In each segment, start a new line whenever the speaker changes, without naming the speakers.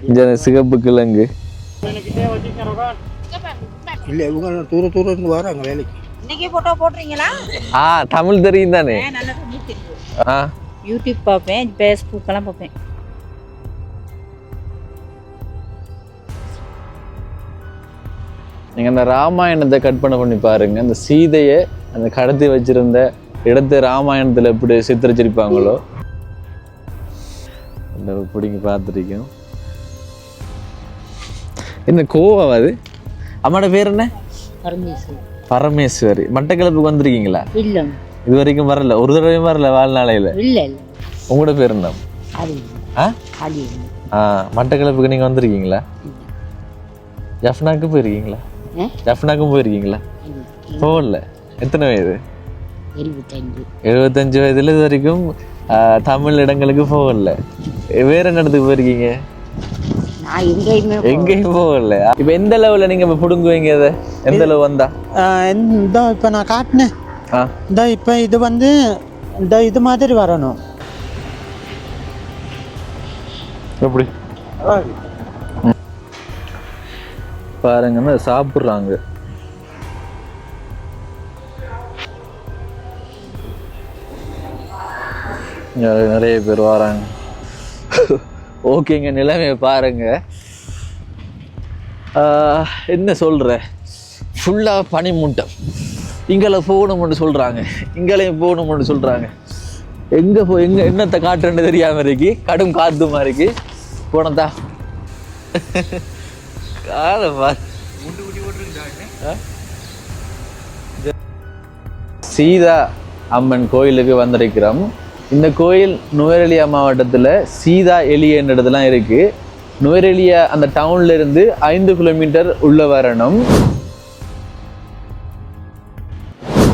இந்த சிகப்பு கிழங்கு
இல்லை இவங்க தூர தூரம் இருந்து வராங்க வேலைக்கு.
இன்னைக்கு போட்டோ போடுறீங்களா?
தமிழ் தெரியும் தானே?
நல்லா தமிழ் தெரியும். யூடியூப் பார்ப்பேன், ஃபேஸ்புக் எல்லாம் பார்ப்பேன்.
நீங்கள் அந்த ராமாயணத்தை கற்பனை பண்ணி பாருங்க. அந்த சீதையை அந்த கடத்தி வச்சிருந்த இடத்தை ராமாயணத்தில் எப்படி சித்தரிச்சிருப்பாங்களோ அந்த பிடிங்க பார்த்துருக்கோம். என்ன கோவாது? அம்மாட பேர் என்ன? பரமேஸ்வரி. மட்டக்களப்புக்கு வந்திருக்கீங்களா?
இல்லை,
இது வரைக்கும் வரல, ஒரு தடவையும் வரல வாழ்நாளையில்.
இல்லை.
உங்களோட பேர் என்ன? மட்டக்களப்புக்கு நீங்கள் வந்திருக்கீங்களா? ஜஃப்னாக்கு போயிருக்கீங்களா? ஜஃப்னாக்கும் போயிருக்கீங்களா? போகல. எத்தனை வயது? 75 வயதுல இது வரைக்கும் தமிழ் இடங்களுக்கு போகல. வேற என்ன இடத்துக்கு போயிருக்கீங்க? எங்கேயும் போகல. இப்ப எந்த லெவல்ல நீங்க புடுங்குவீங்க? அதை எந்த லெவல் வந்தா?
இப்ப நான் காட்டினேன். இப்ப இது வந்து இது மாதிரி வரணும்.
எப்படி பாருங்க, சாப்பிடுறாங்க. நிறைய பேர் வராங்க. ஓகேங்க, நிலைமையை பாருங்க. என்ன சொல்ற, ஃபுல்லா பனி மூட்டம். இங்கே போகணும்னு சொல்றாங்க, இங்கேயும் போகணும்னு சொல்றாங்க. எங்க என்னத்தை காட்டுன்னு தெரியாம இருக்கு. கடும் காத்து மாதிரி இருக்கு. போனதா சீதா அம்மன் கோயிலுக்கு வந்திருக்கிறோம். இந்த கோயில் நுவரெலியா மாவட்டத்தில் சீதா எலிய என்ற இடத்துலாம் இருக்கு. நுவரெலியா அந்த டவுன்ல இருந்து 5 கிலோமீட்டர் உள்ள வரணும்.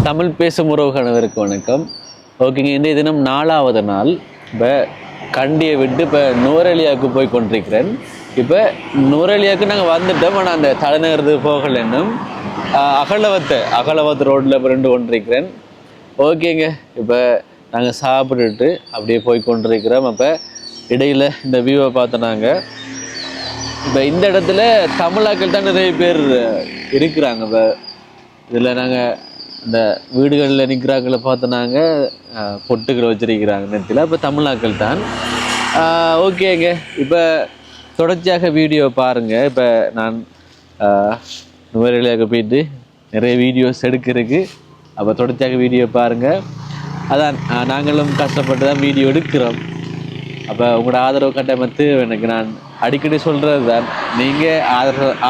தமிழ் பேசும் உறவுகளுக்கு வணக்கம். ஓகேங்க, இன்றைய தினம் 4வது நாள். இப்போ கண்டியை விட்டு இப்போ நுவரெலியாவுக்கு போய் கொண்டிருக்கிறேன். இப்போ நுவரெலியாவுக்கு நாங்கள் வந்துட்டோம். ஆனால் அந்த தலைநகரத்துக்கு போகலன்னும் அகலவத்து ரோட்டில் இப்போ கொண்டிருக்கிறேன். ஓகேங்க, இப்போ நாங்கள் சாப்பிட்டுட்டு அப்படியே போய் கொண்டிருக்கிறோம். அப்போ இடையில் இந்த வியூவை பார்த்தோன்னாங்க. இப்போ இந்த இடத்துல தமிழாக்கள் தான் நிறைய பேர் இருக்கிறாங்க. இப்போ இதில் நாங்கள் இந்த வீடுகளில் நிற்கிறாங்கள பார்த்தோன்னாங்க, பொட்டுக்களை வச்சிருக்கிறாங்க நெத்தியில். இப்போ தமிழாக்கள் தான். ஓகேங்க, இப்போ தொடர்ச்சியாக வீடியோ பாருங்கள். இப்போ நான் நுவரெலியாவுக்கு போயிட்டு நிறைய வீடியோஸ் எடுக்கிறதுக்கு. அப்போ தொடர்ச்சியாக வீடியோ பாருங்கள். அதான் நாங்களும் கஷ்டப்பட்டு தான் வீடியோ எடுக்கிறோம். அப்போ உங்களோட ஆதரவு கட்டமைத்து எனக்கு நான் அடிக்கடி சொல்கிறது தான், நீங்கள்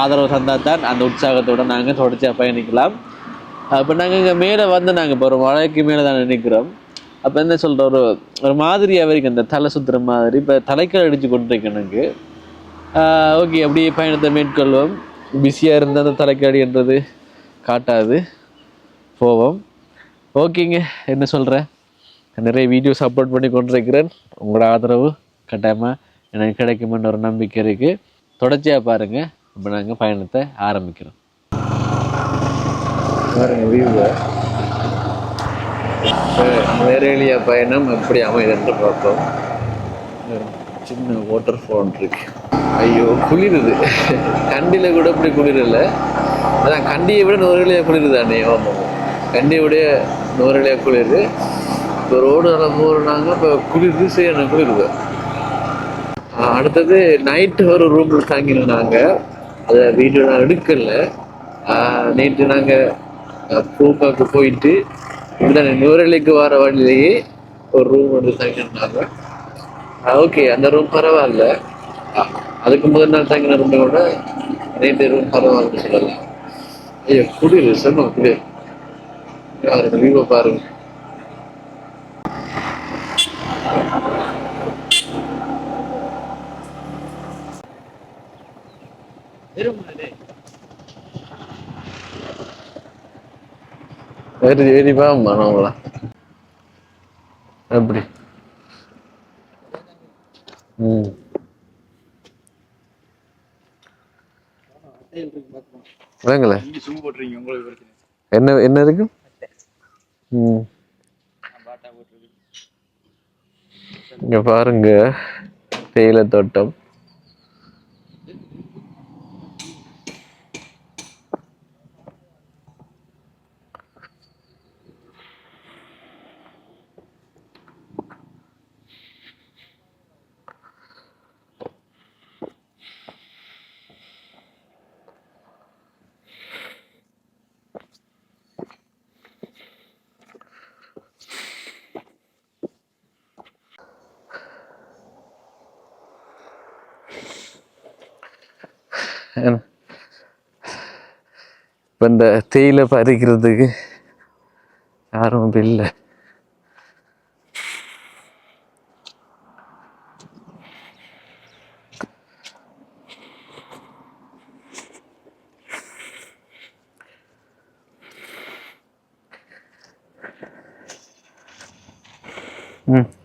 ஆதரவு தந்தால் தான் அந்த உற்சாகத்தோடு நாங்கள் தொடர்ச்சியாக பயணிக்கலாம். அப்போ நாங்கள் இங்கே மேலே வந்து நாங்கள் இப்போ ஒரு மலைக்கு மேலே தான் நினைக்கிறோம். அப்போ என்ன சொல்கிற ஒரு மாதிரியாக வரைக்கும் அந்த தலை சுற்றுற மாதிரி இப்போ தலைக்கல் அடித்து கொண்டிருக்கேன் எனக்கு. ஓகே, அப்படியே பயணத்தை மேற்கொள்வோம். பிஸியாக இருந்தால் அந்த தலைக்கடின்றது காட்டாது, போவோம். ஓகேங்க, என்ன சொல்கிறேன், நிறைய வீடியோஸ் அப்லோட் பண்ணி கொண்டிருக்கிறேன். உங்களோட ஆதரவு கட்டாயமாக எனக்கு கிடைக்குமென்ற ஒரு நம்பிக்கை இருக்குது. தொடர்ச்சியாக பாருங்கள். இப்போ நாங்கள் பயணத்தை ஆரம்பிக்கிறோம். பாருங்க வியூவை. நுவரெலியா பயணம் எப்படி அமைது என்று பார்ப்போம். சின்ன வாட்டர் ஃபால் இருக்கு. ஐயோ, குளிருது. கண்டியில் கூட இப்படி குளிரலை. அதான் கண்டியை விட நுவரெலியா குளிருதானே. கண்டியை விட நுவரெலியா குளிர். இப்போ ரோடு நல்லா போகிறாங்க. இப்போ குளிருது, செய்யணும் குளிருது. அடுத்தது நைட்டு ஒரு ரூமில் தாங்கினாங்க. அதை வீடியோ நான் எடுக்கலை. நேற்று நாங்கள் பூக்காவுக்கு போயிட்டு இந்த நுவரெலியாக்கு வர வழியிலேயே ஒரு ரூம் வந்து தங்கினாங்க. ஓகே, அந்த ரூம் பரவாயில்ல. அதுக்கு முதல் நாள் தங்கின ரூம் கூட நேற்று ரூம் பரவாயில்லன்னு சொல்லலாம். ஐயோ, குளிர் செம்ம குளிர். வியூவை பாருங்க. ஏறிப்பா மனோங்களா எப்படி? என்ன என்ன இருக்கு? இங்க பாருங்க, தேயிலை தோட்டம். இப்போ இந்த தேயிலை பறிக்கிறதுக்கு யாரும் இப்போ இல்லை.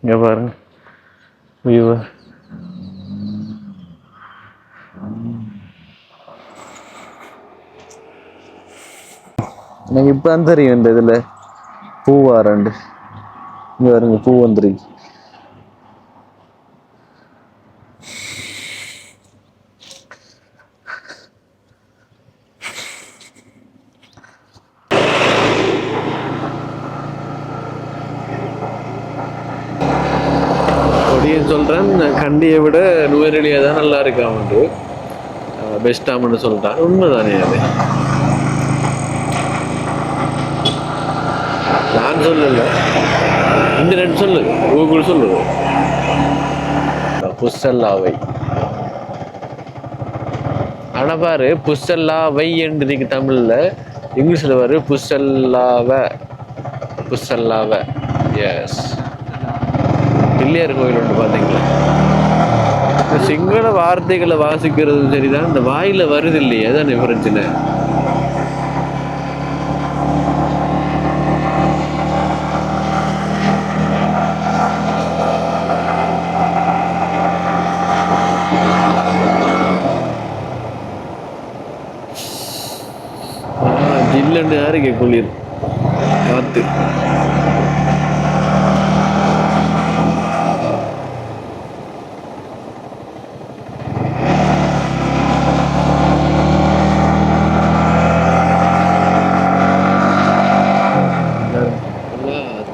இங்கே பாருங்க வியூ. எனக்கு இப்போ தான் தெரியும் இந்த இதில் பூ வாரண்டு. இங்கே பாருங்க பூ வந்துருக்கு. சொல்கிறேன் கண்டியை விட நுவரெலியா தான் நல்லா இருக்காமட்டு பெஸ்ட்டாமன்னு சொல்லிட்டான். உண்மைதானே அது, நான் சொல்லல, இன்டர்நெட் சொல்லுது, கூகுள் சொல்லுது. புஸ்ஸல்லாவை ஆனால் பாரு புஸ்ஸல்லாவை என்று தமிழில், இங்கிலீஷில் பாரு புஸ்ஸல்லாவை. எஸ், பிள்ளையார் கோயில் ஒன்று பார்த்தீங்களா? சிங்கள வார்த்தைகளை வாசிக்கிறது சரிதான், இந்த வாயில வருது இல்லையே, அதான் பிரச்சனை. ஜில்லன்னு யாருக்கு குளிர் காத்து.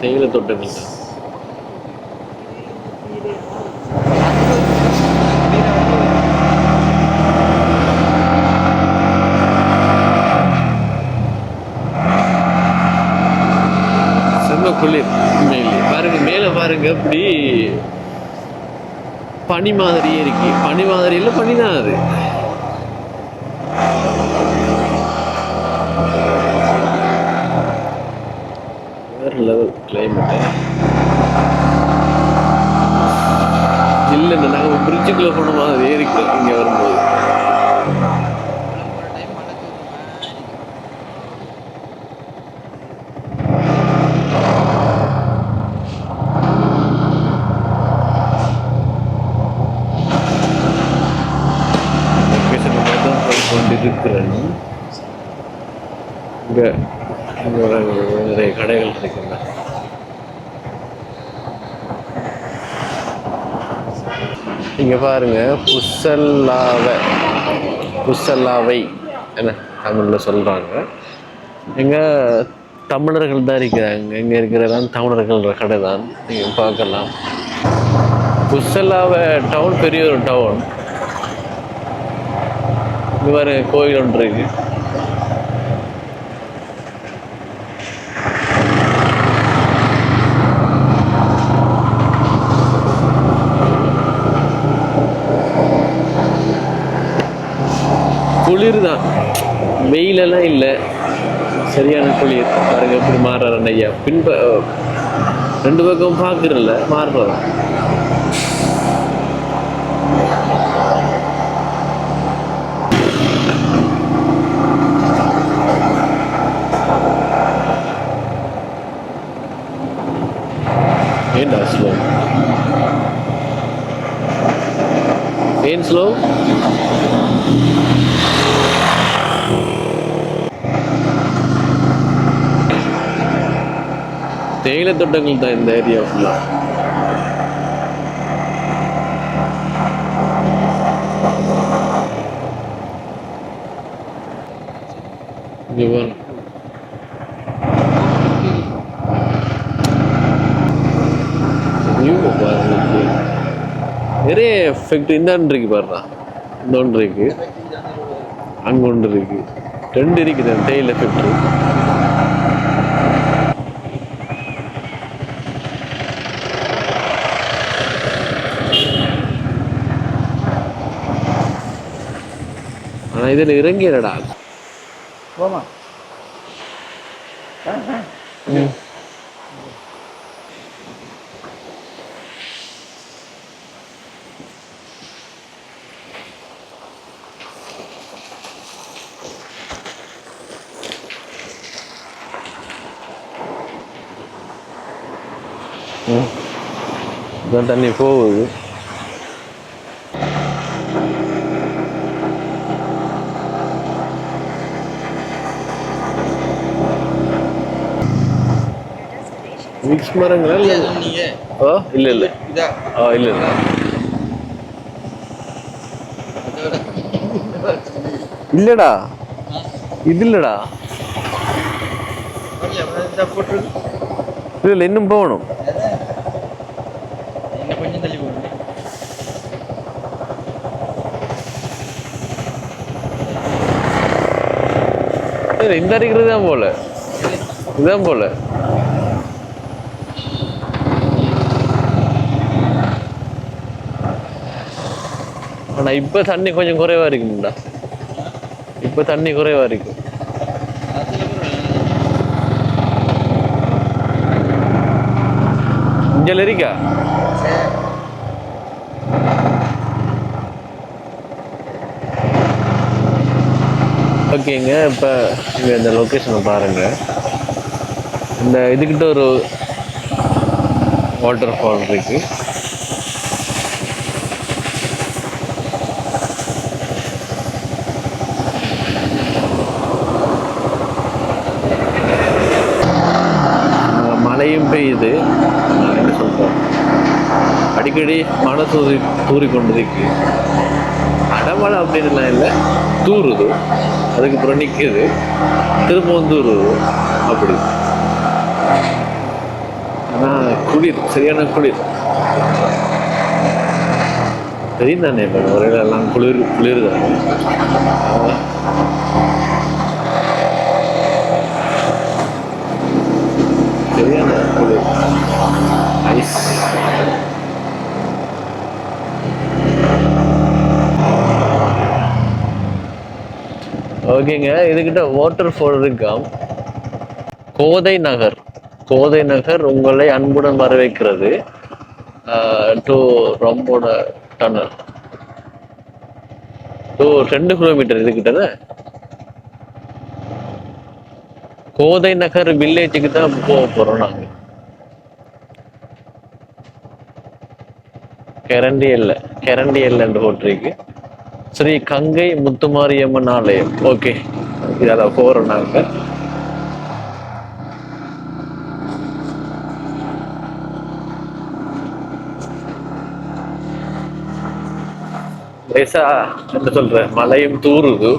தேயிலை தோட்டங்கள் தான். செம்ம குளிர் உண்மையிலே. பாருங்க மேலே பாருங்க, அப்படி பனி மாதிரியே இருக்கு. பனி மாதிரி இல்லை, பனி தான் அது. லெவல் கிளைமேட்டு இல்லைன்னு நாங்கள் பிரிட்ஜுக்குள்ளே போன மாதிரி இருக்கு இங்கே வரும்போது. கொண்டிருக்கிறேன். இங்கே நிறைய கடைகள் இருக்குங்க. இங்கே பாருங்க புஸ்ஸல்லாவை என்ன தமிழில் சொல்கிறாங்க. எங்கே தமிழர்கள் தான் இருக்கிறாங்க. இங்கே இருக்கிறதான் தமிழர்கள் கடை தான், நீங்கள் பார்க்கலாம். புஸ்ஸல்லாவை டவுன் பெரிய ஒரு டவுன். இங்கே பாருங்க கோயில் ஒன்று இருக்கு. குளிர் தான், வெயிலெல்லாம் இல்லை, சரியான குளிர். பாருங்க எப்படி மாறுறாரு ஐயா. ரெண்டு பக்கம் பார்க்குறல மாறுறாரு. ஏன்டா ஸ்லோ? ஏன் ஸ்லோ? தேயிலை தோட்டங்கள் தான் இந்த ஏரியா ஃபுல்லா. நிறைய எஃபெக்ட் இந்தாண்டு இருக்கு பாருடா. இந்த ஒன்று இருக்கு, அங்கே ஒன்று இருக்கு, ரெண்டு இருக்குது தேயிலை எஃபெக்ட். ஆனா இதுல இறங்கிடா
போமா
இதான் தண்ணி போகுது. மிக்ஸ் மரங்களா இல்ல ஓ இல்ல இல்ல ஓ இல்ல இல்ல இல்லடா இது இல்லடா இல்ல இன்னும் போகணும்.
கொஞ்சம் தள்ளி போகணும்.
இந்த அடிக்கிறது தான் போல இதுதான் போல. ஆனா இப்ப தண்ணி கொஞ்சம் குறைவா இருக்கும்டா. இப்ப தண்ணி குறைவா இருக்கு. இங்க இருக்கா ஓகேங்க. இப்போ இங்கே இந்த லொக்கேஷனை பாருங்கள். இந்த இதுக்கிட்ட ஒரு வாட்டர் ஃபால் இருக்கு. மழையும் பெய்யுது. என்ன சொல்கிறோம், அடிக்கடி மழை தூறி கொண்டு இருக்கு. அடமழை அப்படின்லாம் இல்லை, தூறுது, அதுக்கப்புறம் நிற்குது, திரும்பவும் தூறுது, அப்படி. ஆனால் குளிர், சரியான குளிர் தெரியும் தானே. இப்போ முறையில் எல்லாம் குளிர் தானே. சரியான குளிர், ஐஸ். ஓகேங்க, இதுகிட்ட வாட்டர் ஃபால் இருக்காம். கோதை நகர். கோதை நகர் உங்களை அன்புடன் வரவேற்கிறது டு ரொம்போட டனல். 2 கிலோமீட்டர் இதுகிட்ட. கோதை நகர் வில்லேஜுக்கு தான் போக போறோம் நாங்க. கெரண்டியல்ல போட்டிருக்கு ஸ்ரீ கங்கை முத்துமாரியம்மன் ஆலயம். ஓகே, இதால போறோம் நாங்க. லேசா என்ன சொல்ற, மழையும் தூறுது.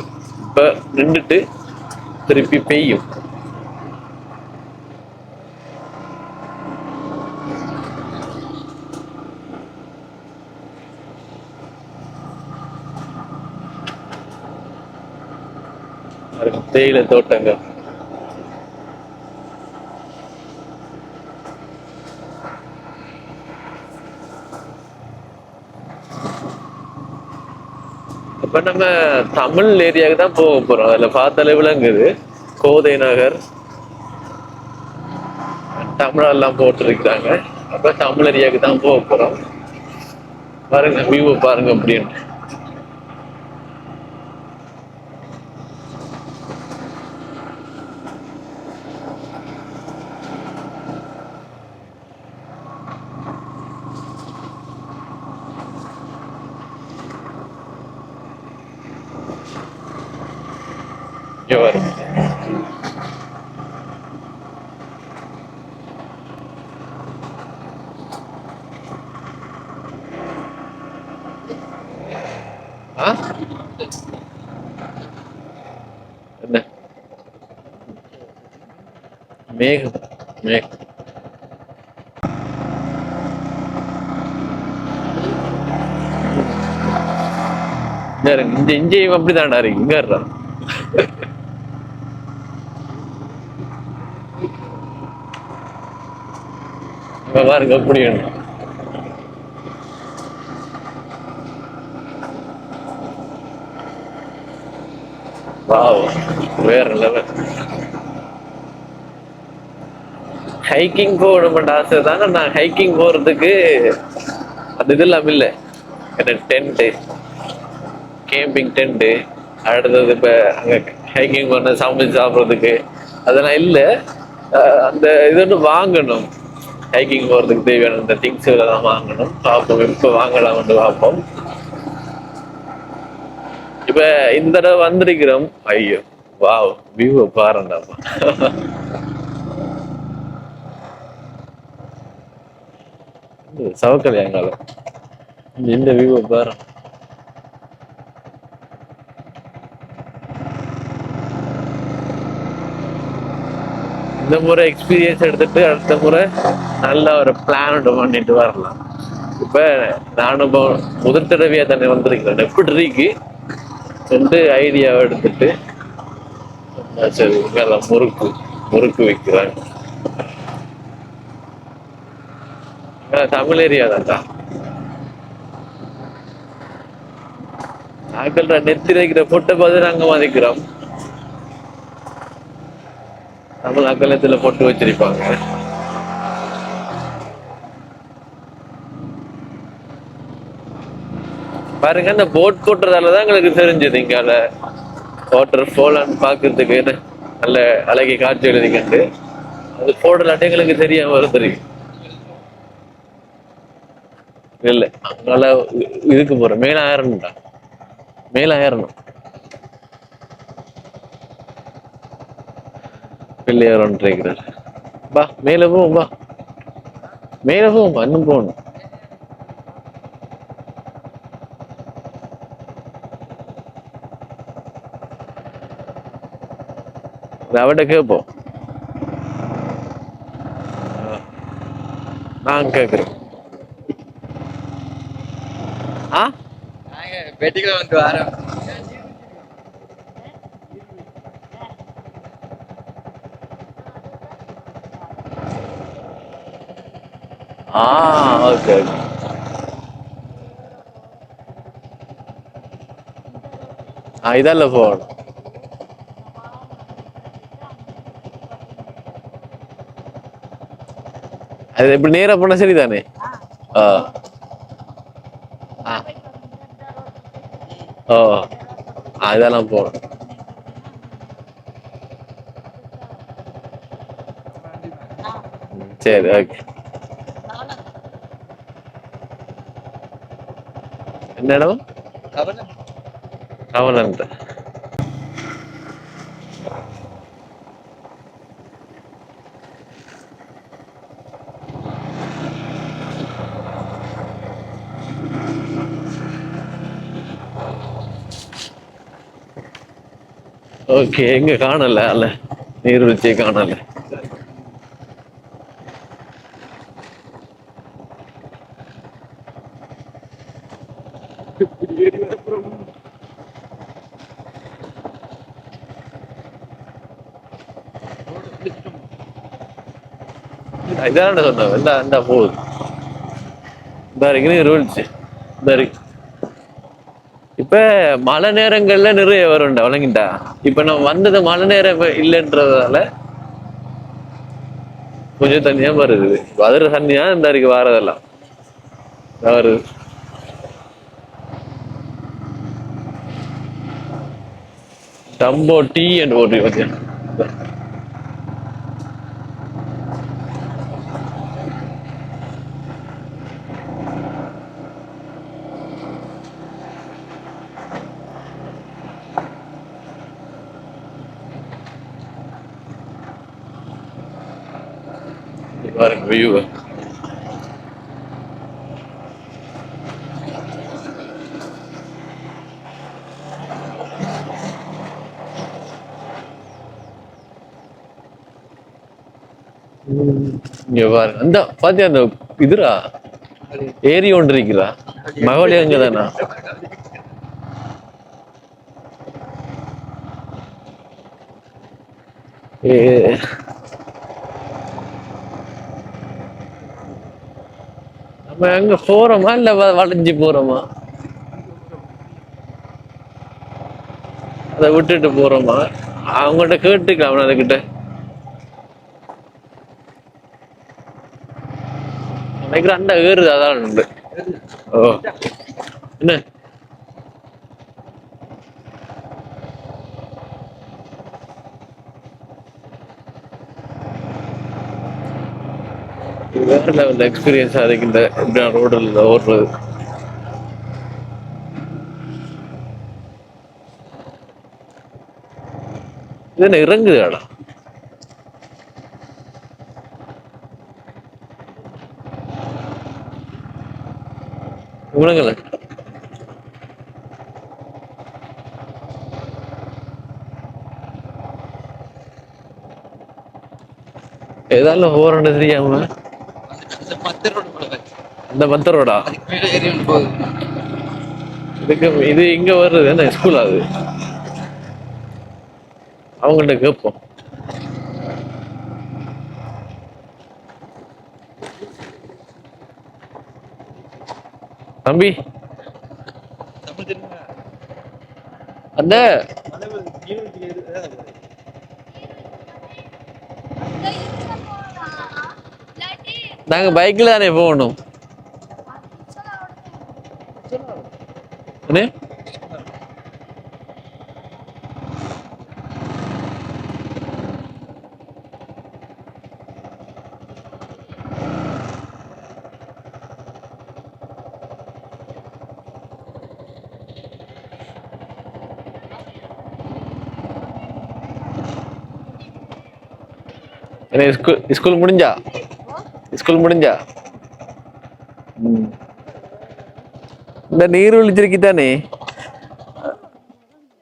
இப்ப நின்றுட்டு திருப்பி பெய்யும். தேயிலை தோட்டங்கள். இப்ப நம்ம தமிழ் ஏரியாவுக்கு தான் போக போறோம். அதுல பார்த்தாலே விளங்குது கோதை நகர் தமிழெல்லாம் போட்டிருக்கிறாங்க. அப்ப தமிழ் ஏரியாவுக்கு தான் போக போறோம். பாருங்க, வியூவை பாருங்க அப்படின்னு. என்ன மேகம் மேகம் இந்த இஞ்சையும் அப்படிதான்டா இருக்கு. இங்க பாருங்க அப்படி. வாவ், வேற லெவல். ஹைக்கிங் போகணும்ன்ற ஆசை தானே. நான் ஹைக்கிங் போறதுக்கு அது இதெல்லாம் இல்லை. டென்ட்டு, கேம்பிங் டென்ட்டு, அடுத்தது இப்போ அங்கே ஹைக்கிங் பண்ண சமைச்சு சாப்பிட்றதுக்கு அதெல்லாம் இல்லை. அந்த இது ஒன்று வாங்கணும். ஹைக்கிங் போகிறதுக்கு தேவையான இந்த திங்ஸுகளை தான் வாங்கணும். பார்ப்போம் இப்போ வாங்கலாம்னு பார்ப்போம். இப்போ இந்த தடவை வந்திருக்கிறோம். ஐயோ வாவ், வியூவை பாருண்டாமா. சவக்கல்யாங்காலம் இந்த வியூவை பாரு. இந்த முறை எக்ஸ்பீரியன்ஸ் எடுத்துட்டு அடுத்த முறை நல்ல ஒரு பிளான் பண்ணிட்டு வரலாம். இப்ப நானும் இப்போ முதல் தடவையா தானே வந்திருக்கிறேன். எப்படி இருக்கு ரெண்டு ஐடியாவை எடுத்துட்டு சரி முறுக்கு முறுக்கு வைக்கிறேன். தமிழ் ஏரியா தான்டா. நாங்கள் நெத்தி வைக்கிற பொட்டை பார்த்து நாங்க மதிக்கிறோம். தமிழ் அக்கலத்துல பொட்டு வச்சிருப்பாங்க. பாருங்க, அந்த போட் போட்டுறதாலதான் எங்களுக்கு தெரிஞ்சது இங்கால வாட்டர் ஃபால் பாக்குறதுக்கு நல்ல அழகி காட்சி எழுதிக்கிட்டு அது போடலாட்டி எங்களுக்கு தெரியாம வருது. இல்ல அங்கால இதுக்கு போற மேல ஆயிரணும்டா, மேல ஆயிரணும். பிள்ளையார் ஒன்றிருக்கிறார். வா மேல போவோம், வா மேல போவோம், இன்னும் போகணும். அவட்ட கேட்போம். நான் கேட்கிறேன்.
பெட்டிக்குள்ள வந்து வரோம்.
ஓகே. இதல்ல போகணும். அது எப்படி நேரா போனா சரிதானே? ஓ அதெல்லாம் போகணும். சரி ஓகே. என்ன இடம்? கவனம். ஓகே, எங்க காணல அல்ல நீர்வீழ்ச்சியை காணல. இதான் சொன்ன இந்த போகுது. இந்த நீர்வீழ்ச்சி இப்ப மழை நேரங்கள்ல நிறைய வரும்டா, வழங்கிட்டா. இப்ப நம்ம வந்தது மழை நேரம் இல்லைன்றதால கொஞ்சம் தண்ணியா வருது. வதுற தண்ணியா இந்த இருக்கு வாரதெல்லாம் வருது. டம்போ டீ அண்ட் ஓட்டி வச்சு பாருங்க வியூ. இங்க பாருங்க, அந்த பாத்தியா அந்த இதுரா ஏரி ஒன்று இருக்கிறா. மகளி அங்கதானா? நம்ம எங்க போறோமா இல்ல வளைஞ்சு போறோமா? அதை விட்டுட்டு போறோமா அவங்கள்ட்ட கேட்டுக்கலாம் அதுக்கிட்ட நினைக்கிறேன் அண்டா ஏறுது அதான் உண்டு. ஓ என்ன வேற லெவல் எக்ஸ்பீரியன்ஸ் அதுக்கு இந்த ரோடில் ஓடுறது. இது என்ன இறங்குதாடா உணங்கல ஏதாலும் ஓரண்டு தெரியாம இந்த பத்தரோடா இதுக்கு இது இங்க வர்றது என்ன ஸ்கூல் அது அவங்கள்ட்ட கேட்போம். தம்பி அந்த நாங்க பைக்ல தானே போகணும். ஸ்கூல் முடிஞ்சா இந்த நீர்வழிச்சிருக்கித்தானே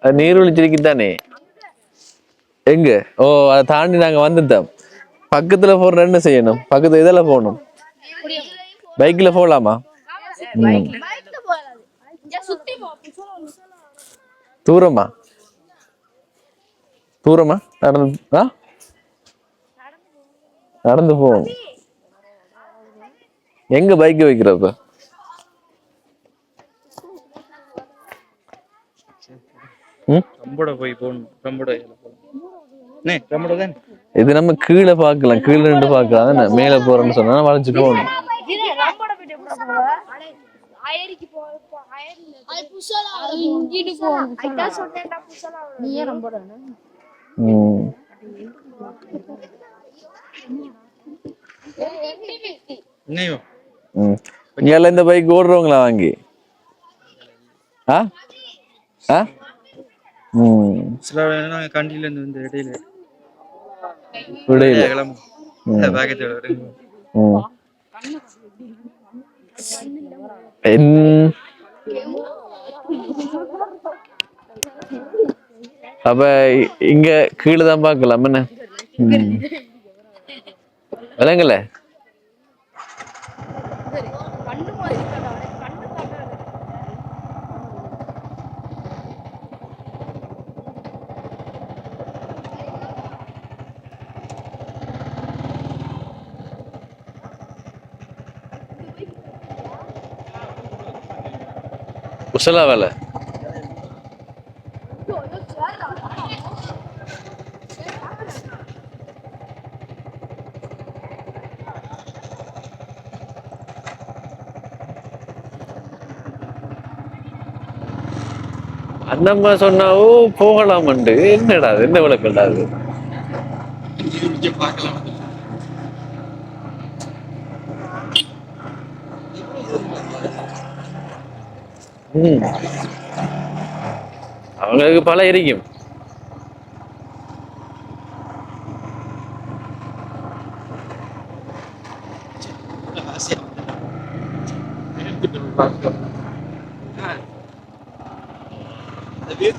நீர்வழிச்சிருக்கித்தானே எங்க ஓ அதை தாண்டி நாங்க வந்துட்டோம். பக்கத்துல போற என்ன செய்யணும் பக்கத்துல இதெல்லாம் போகணும் பைக்ல போகலாமா தூரமா நடந்து போகணும். எங்க பைக் வைக்கிறப்ப இது நம்ம கீழே பாக்கலாம் கீழே நின்று பாக்கலாம் மேல போறோம்னு சொன்னா வளைச்சு போகணும். இந்த பைக் ஓடுறவங்களா வாங்கி
கண்டியில இருந்து இடையில
அப்ப இங்க கீழேதான் பாக்கலாம் என்ன விலங்கல உசலா வேலை அந்தம்மா சொன்னாவோ போகலாமண்டு என்னடா என்ன விளக்கண்டா அது அவங்களுக்கு பல இருக்கும்.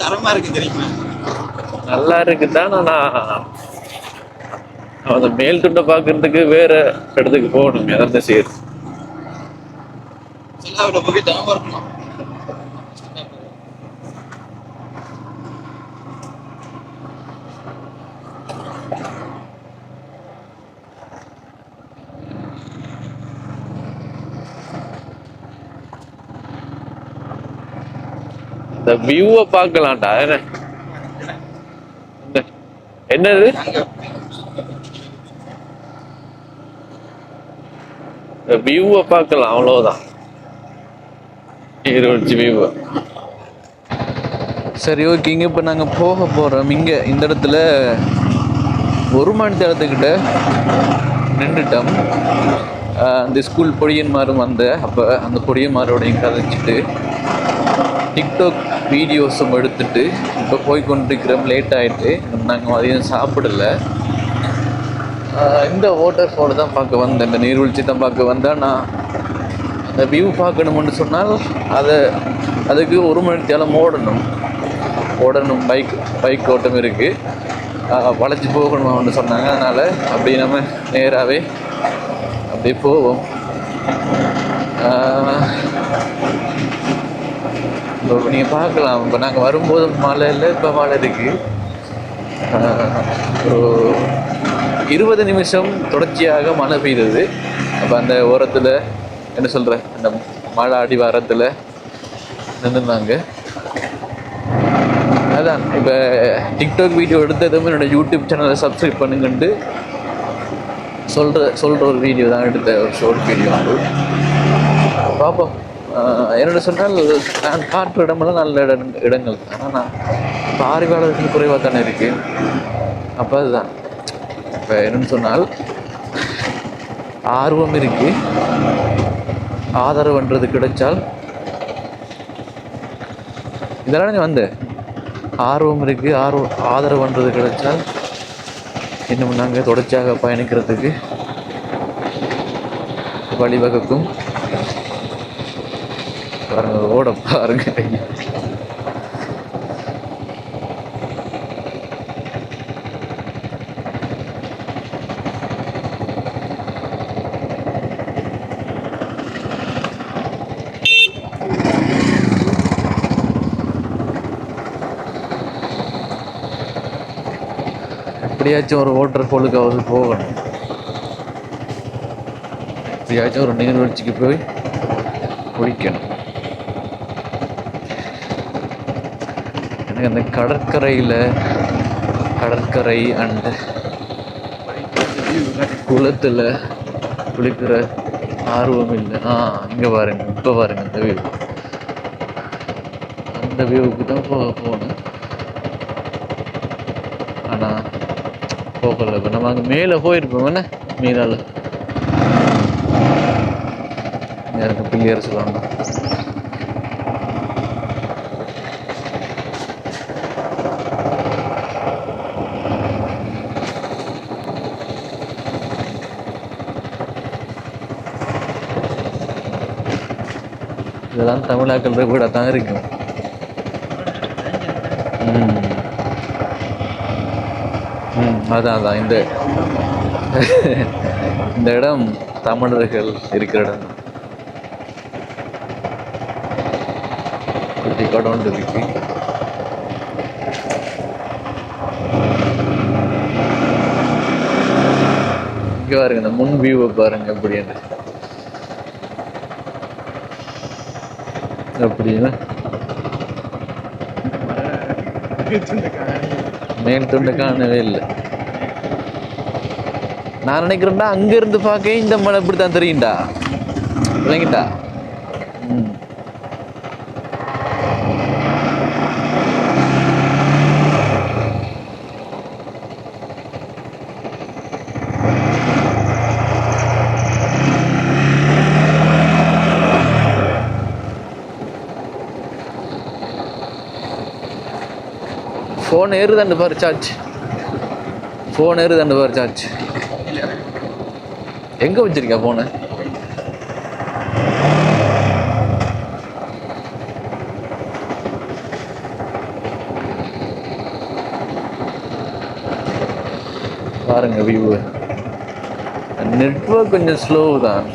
தரமா இருக்கு தெரியுமா
நல்லா இருக்குதான். ஆனா அந்த மேல் துண்டை பாக்குறதுக்கு வேற இடத்துக்கு போகணும். எதந்த சேர் இந்த வியூவை பார்க்கலாம்டா என்ன என்னது வியூவை பார்க்கலாம் அவ்வளவுதான். நீர்வீழ்ச்சி வியூவை. சரி ஓகேங்க, இப்போ நாங்கள் போக போகிறோம். இங்கே இந்த இடத்துல 1 மணி நேரத்துக்கிட்ட நின்றுட்டோம். அந்த ஸ்கூல் பொடியன்மாரும் அப்போ அந்த பொடியன்மாரோடையும் கதைச்சிட்டு டிக்டாக் வீடியோஸும் எடுத்துட்டு இப்போ போய்கொண்டிருக்கிறோம். லேட் ஆகிட்டு நாங்கள் மதியம் சாப்பிடலை. இந்த வாட்டர் ஃபால் தான் பார்க்க வந்தேன், இந்த நீர்வீழ்ச்சி தான் பார்க்க வந்தேன். நான் அந்த வியூ பார்க்கணும்னு சொன்னால் அதுக்கு 1 மணி நேரம் ஓடணும். பைக் ஓட்டம் இருக்குது, வளைச்சி போகணும்னு சொன்னாங்க. அதனால் அப்படியே நம்ம நேராகவே அப்படியே போவோம். நீங்கள் பார்க்கலாம், இப்போ நாங்கள் வரும்போது மழை இல்லை, இப்போ மழை இருக்குது. ஒரு 20 நிமிஷம் தொடர்ச்சியாக மழை பெய்யுது. அப்போ அந்த ஓரத்தில் என்ன சொல்கிறேன், அந்த மழை அடிவாரத்தில் நின்றுனாங்க. அதான் இப்போ டிக்டாக் வீடியோ எடுத்ததும் என்னோடய யூடியூப் சேனலை சப்ஸ்கிரைப் பண்ணுங்கன்ட்டு சொல்கிற ஒரு வீடியோ தான் எடுத்த, ஒரு ஷார்ட் வீடியோ. பார்ப்போம். என்னோட சொன்னால் நான் காட்டுற இடமெல்லாம் நல்ல இடங்கள், ஆனால் நான் பார்வையாளர்கள் குறைவாக தானே இருக்குது. அப்போ அதுதான் இப்போ என்னென்னு சொன்னால் ஆர்வம் இருக்குது, ஆதரவுன்றது கிடைச்சால் இதெல்லாம் நீ ஆர்வம் இருக்குது, ஆதரவுன்றது கிடைச்சால் இன்னும் நாங்கள் தொடர்ச்சியாக பயணிக்கிறதுக்கு வழிவகுக்கும். பாருங்க, ஓட பாருங்க. எப்படியாச்சும் ஒரு வாட்டர் ஃபாலுக்காவது போகணும். எப்படியாச்சும் ஒரு நீர்வீழ்ச்சிக்கு போய் குளிக்கணும். எனக்கு அந்த கடற்கரை அண்ட் குளத்தில் குளிக்கிற ஆர்வம் இல்லை. இங்கே பாருங்க, இப்போ பாருங்க அந்த வியூ. அந்த வியூவுக்கு தான் போகணும். ஆனால் போகல. இப்போ நம்ம அங்கே மேலே போயிருப்போம் என்ன, மீனால எனக்கு பிள்ளையார் சொல்லணும். இதெல்லாம் தமிழாக்கள் கூட தான் இருக்கும். அதான் இந்த இடம் தமிழர்கள் இருக்கிற இடம். குட்டி கடவுண்டு இருக்கு. இங்கே பாருங்க, இந்த முன் வியூவை பாருங்க அப்படின்னு. அப்படின்னா மேல் துண்டு காணவே இல்லை. நான் நினைக்கிறேன்டா அங்க இருந்து பார்க்க இந்த மலை இப்படித்தான் தெரியும்டா, விளங்கிட்டா? ஃபோன் ஏறுதாண்டு பாரு சார்ஜ். ஃபோன் ஏறுதாண்டு பாரு சார்ஜ். எங்கே வச்சிருக்கா ஃபோனு? பாருங்க வியூ. நெட்வொர்க் கொஞ்சம் ஸ்லோ தான்.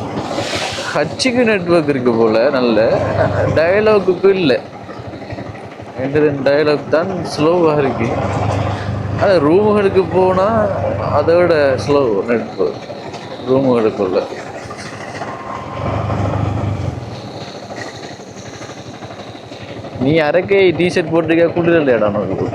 ஹச்சுக்கு நெட்வொர்க் இருக்கு போல, நல்ல டயலாகுக்கு இல்லை. டயலாக் தான் ஸ்லோவாக இருக்கு. அது ரூமுகளுக்கு போனால் அதோட ஸ்லோ நெட்வொர்க் ரூமுகளுக்குள்ள. நீ அரைக்கை டிஷர்ட் போட்டிருக்க குளிரல் இடம் உனக்கு.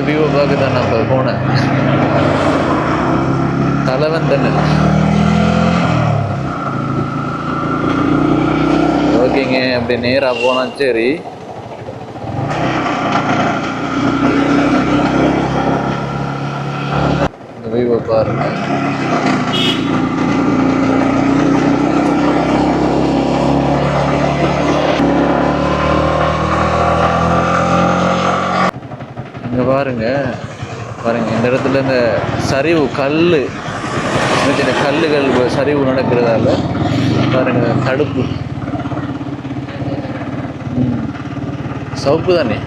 வியூவை பார்க்க தான் நான் இப்போ போனேன். தலைவன் தானே. ஓகேங்க, அப்படி நேராக போனால் சரி. இந்த வியூவை பாருங்க. இங்கே பாருங்க இந்த இடத்துல இந்த சரிவு சின்ன சின்ன கல்லுகள் சரிவு நடக்கிறதால பாருங்க தடுப்பு சவுப்பு தானே.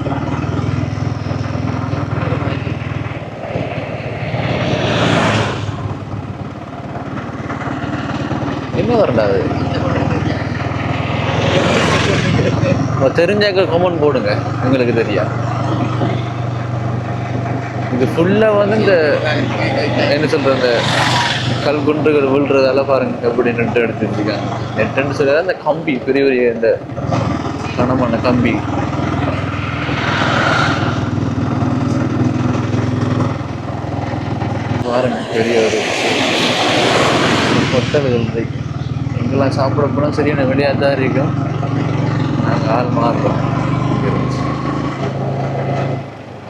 என்ன வரண்டாது தெரிஞ்சாக்க கமெண்ட் போடுங்க, எங்களுக்கு தெரியா. இது ஃபுல்லாக வந்து இந்த என்ன சொல்கிறது, இந்த கல்குன்றுகள் விழுறதால பாருங்க எப்படி நெட்டு எடுத்து வச்சுருக்காங்க. நெட்டுன்னு சொல்ல அந்த கம்பி, பெரிய பெரிய இந்த கனமான கம்பி. பாருங்க பெரிய ஒரு ஹோட்டல்கள் இருக்கு. எங்கெல்லாம் சாப்பிட போனால் சரியான வெளியாக தான் இருக்கும். நாங்கள் ஆள் மாறுறோம்.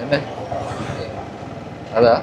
என்ன அதா